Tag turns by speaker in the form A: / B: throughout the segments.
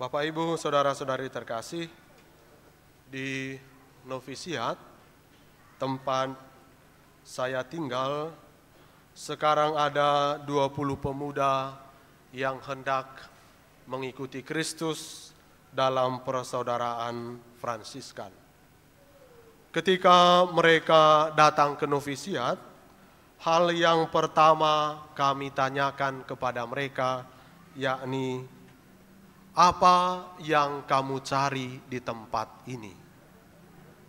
A: Bapak, Ibu, Saudara-saudari terkasih, di novisiat tempat saya tinggal, sekarang ada 20 pemuda yang hendak mengikuti Kristus dalam persaudaraan Fransiskan. Ketika mereka datang ke novisiat, hal yang pertama kami tanyakan kepada mereka yakni, apa yang kamu cari di tempat ini?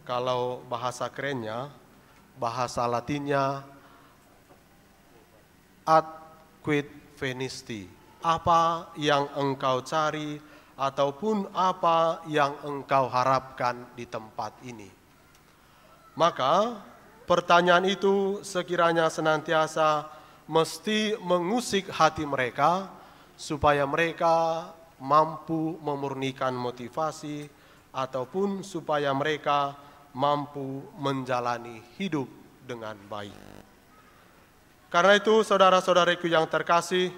A: Kalau bahasa kerennya, bahasa Latinnya, ad quid venisti. Apa yang engkau cari ataupun apa yang engkau harapkan di tempat ini? Maka pertanyaan itu sekiranya senantiasa mesti mengusik hati mereka supaya mereka mampu memurnikan motivasi ataupun supaya mereka mampu menjalani hidup dengan baik. Karena itu saudara-saudariku yang terkasih,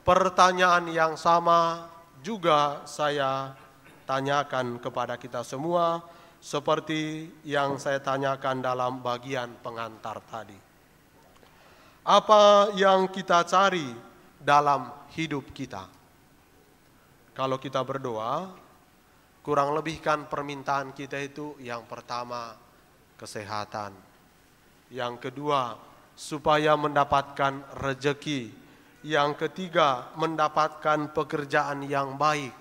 A: pertanyaan yang sama juga saya tanyakan kepada kita semua seperti yang saya tanyakan dalam bagian pengantar tadi. Apa yang kita cari dalam hidup kita? Kalau kita berdoa, kurang lebih kan permintaan kita itu yang pertama kesehatan, yang kedua supaya mendapatkan rezeki, yang ketiga mendapatkan pekerjaan yang baik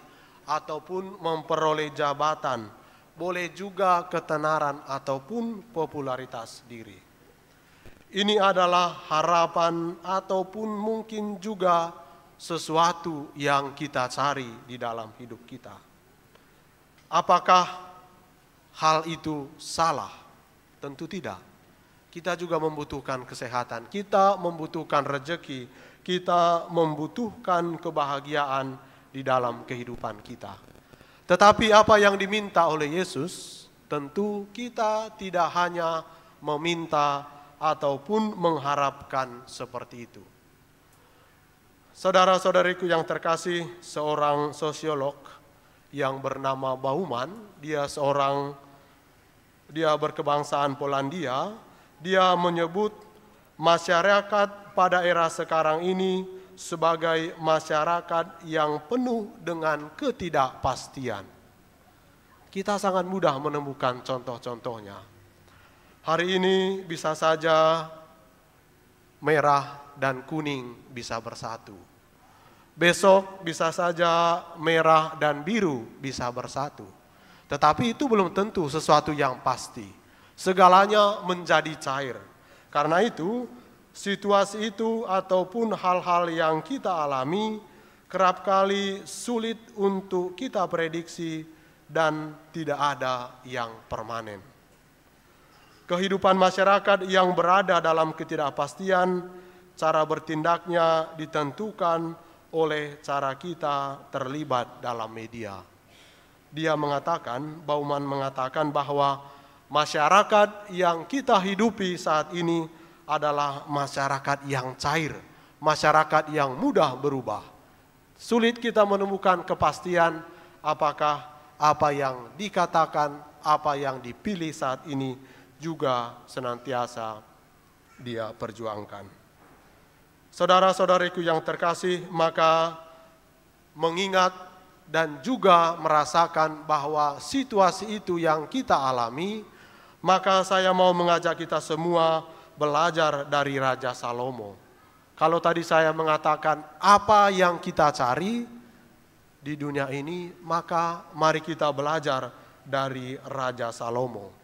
A: ataupun memperoleh jabatan, boleh juga ketenaran ataupun popularitas diri. Ini adalah harapan ataupun mungkin juga sesuatu yang kita cari di dalam hidup kita. Apakah hal itu salah? Tentu tidak. Kita juga membutuhkan kesehatan, kita membutuhkan rezeki, kita membutuhkan kebahagiaan di dalam kehidupan kita. Tetapi apa yang diminta oleh Yesus, tentu kita tidak hanya meminta ataupun mengharapkan seperti itu. Saudara-saudariku yang terkasih, seorang sosiolog yang bernama Bauman, dia berkebangsaan Polandia, dia menyebut masyarakat pada era sekarang ini sebagai masyarakat yang penuh dengan ketidakpastian. Kita sangat mudah menemukan contoh-contohnya. Hari ini bisa saja merah dan kuning bisa bersatu. Besok bisa saja merah dan biru bisa bersatu. Tetapi itu belum tentu sesuatu yang pasti. Segalanya menjadi cair. Karena itu, situasi itu ataupun hal-hal yang kita alami kerap kali sulit untuk kita prediksi dan tidak ada yang permanen. Kehidupan masyarakat yang berada dalam ketidakpastian, cara bertindaknya ditentukan oleh cara kita terlibat dalam media. Bauman mengatakan bahwa masyarakat yang kita hidupi saat ini adalah masyarakat yang cair, masyarakat yang mudah berubah. Sulit kita menemukan kepastian apakah apa yang dikatakan, apa yang dipilih saat ini juga senantiasa dia perjuangkan. Saudara-saudariku yang terkasih, maka mengingat dan juga merasakan bahwa situasi itu yang kita alami, maka saya mau mengajak kita semua belajar dari Raja Salomo. Kalau tadi saya mengatakan apa yang kita cari di dunia ini, maka mari kita belajar dari Raja Salomo.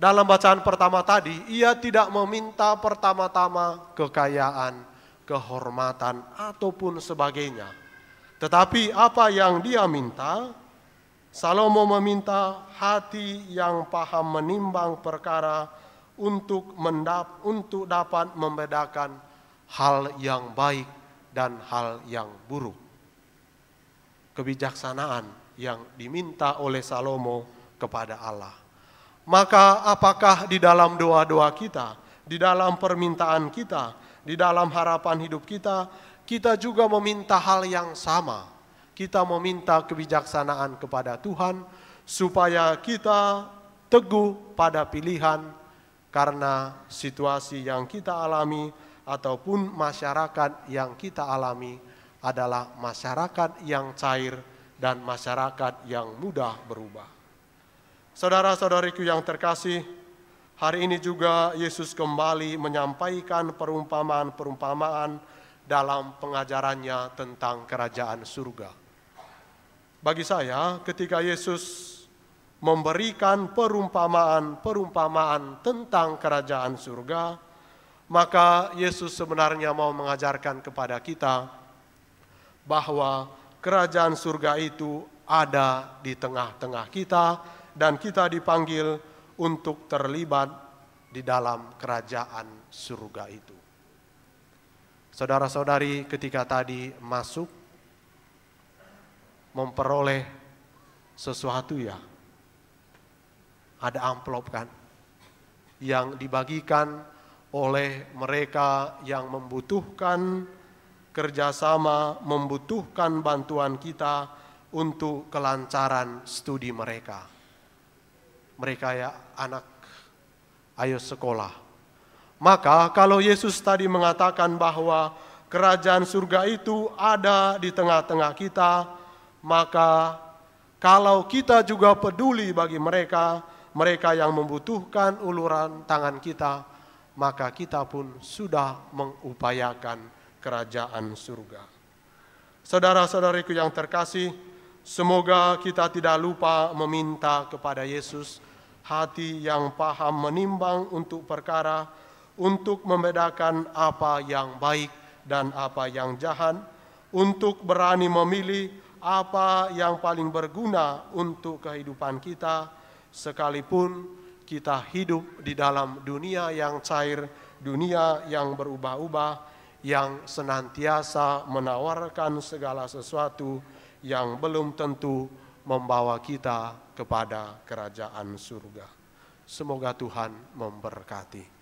A: Dalam bacaan pertama tadi, ia tidak meminta pertama-tama kekayaan, kehormatan, ataupun sebagainya. Tetapi apa yang dia minta, Salomo meminta hati yang paham menimbang perkara untuk dapat membedakan hal yang baik dan hal yang buruk. Kebijaksanaan yang diminta oleh Salomo kepada Allah. Maka apakah di dalam doa-doa kita, di dalam permintaan kita, di dalam harapan hidup kita, kita juga meminta hal yang sama. kita meminta kebijaksanaan kepada Tuhan supaya kita teguh pada pilihan, karena situasi yang kita alami ataupun masyarakat yang kita alami adalah masyarakat yang cair dan masyarakat yang mudah berubah. Saudara-saudariku yang terkasih, hari ini juga Yesus kembali menyampaikan perumpamaan-perumpamaan dalam pengajarannya tentang kerajaan surga. Bagi saya, ketika Yesus memberikan perumpamaan-perumpamaan tentang kerajaan surga, maka Yesus sebenarnya mau mengajarkan kepada kita bahwa kerajaan surga itu ada di tengah-tengah kita dan kita dipanggil untuk terlibat di dalam kerajaan surga itu. Saudara-saudari, ketika tadi masuk memperoleh sesuatu, ya, ada amplop kan yang dibagikan oleh mereka yang membutuhkan kerjasama, membutuhkan bantuan kita untuk kelancaran studi mereka. Mereka ya anak ayo sekolah. Maka kalau Yesus tadi mengatakan bahwa kerajaan surga itu ada di tengah-tengah kita, maka kalau kita juga peduli bagi mereka yang membutuhkan uluran tangan kita, maka kita pun sudah mengupayakan kerajaan surga. Saudara-saudariku yang terkasih, semoga kita tidak lupa meminta kepada Yesus hati yang paham menimbang untuk perkara, untuk membedakan apa yang baik dan apa yang jahat, untuk berani memilih apa yang paling berguna untuk kehidupan kita, sekalipun kita hidup di dalam dunia yang cair, dunia yang berubah-ubah, yang senantiasa menawarkan segala sesuatu yang belum tentu membawa kita kepada kerajaan surga. Semoga Tuhan memberkati.